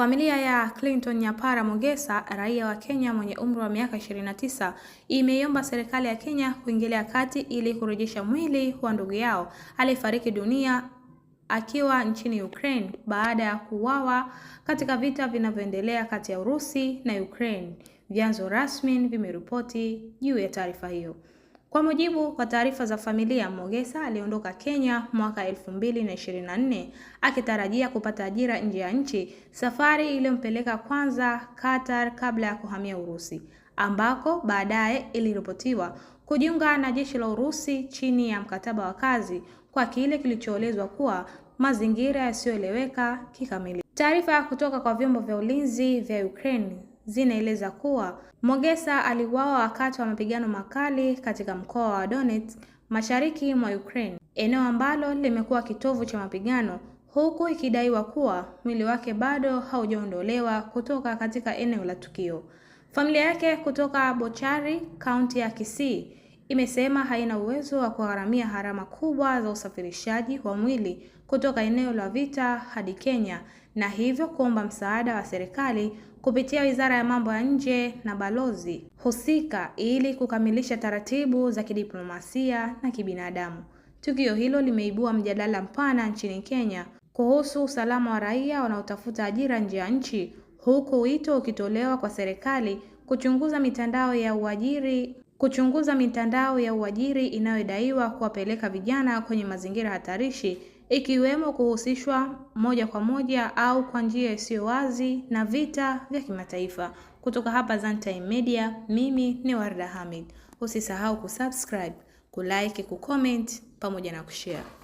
Familia ya Clinton Nyapara Mogesa, raia wa Kenya mwenye umri wa miaka 29, imeiomba serikali ya Kenya kuingilia kati ili kurejesha mwili wa ndugu yao aliyefariki dunia akiwa nchini Ukraine baada ya kuuawa katika vita vinavyoendelea kati ya Urusi na Ukraine. Vyanzo rasmi vimeripoti juu ya taarifa hiyo. Kwa mujibu wa taarifa za familia, Mogesa aliondoka Kenya mwaka 2024 akitarajia kupata ajira nje ya nchi, safari iliyompeleka kwanza Qatar kabla ya kuhamia Urusi, ambako baadaye iliripotiwa kujiunga na jeshi la Urusi chini ya mkataba wa kazi kwa kile kilichoelezwa kuwa mazingira yasiyoeleweka kikamilifu. Taarifa kutoka kwa vyombo vya ulinzi vya Ukraine zinaeleza kuwa Mogesa aliuawa wakati wa mapigano makali katika mkoa wa Donetsk, mashariki mwa Ukraine, eneo ambalo limekuwa kitovu cha mapigano, huku ikidaiwa kuwa mwili wake bado haujaondolewa kutoka katika eneo la tukio. Familia yake kutoka Bochari, kaunti ya Kisii, imesema haina uwezo wa kugharamia gharama kubwa za usafirishaji wa mwili kutoka eneo la vita hadi Kenya, na hivyo kuomba msaada wa serikali kupitia Wizara ya Mambo ya Nje na balozi husika ili kukamilisha taratibu za kidiplomasia na kibinadamu. Tukio hilo limeibua mjadala mpana nchini Kenya kuhusu usalama wa raia wanaotafuta ajira nje ya nchi, huku wito ukitolewa kwa serikali kuchunguza mitandao ya uajiri inayodaiwa kuwapeleka vijana kwenye mazingira hatarishi, ikiwemo kuhusishwa moja kwa moja au kwa njia isiyo wazi na vita vya kimataifa. Kutoka hapa Zantime Media, mimi ni Warda Hamid. Usisahau kusubscribe, kulike, kucomment pamoja na kushare.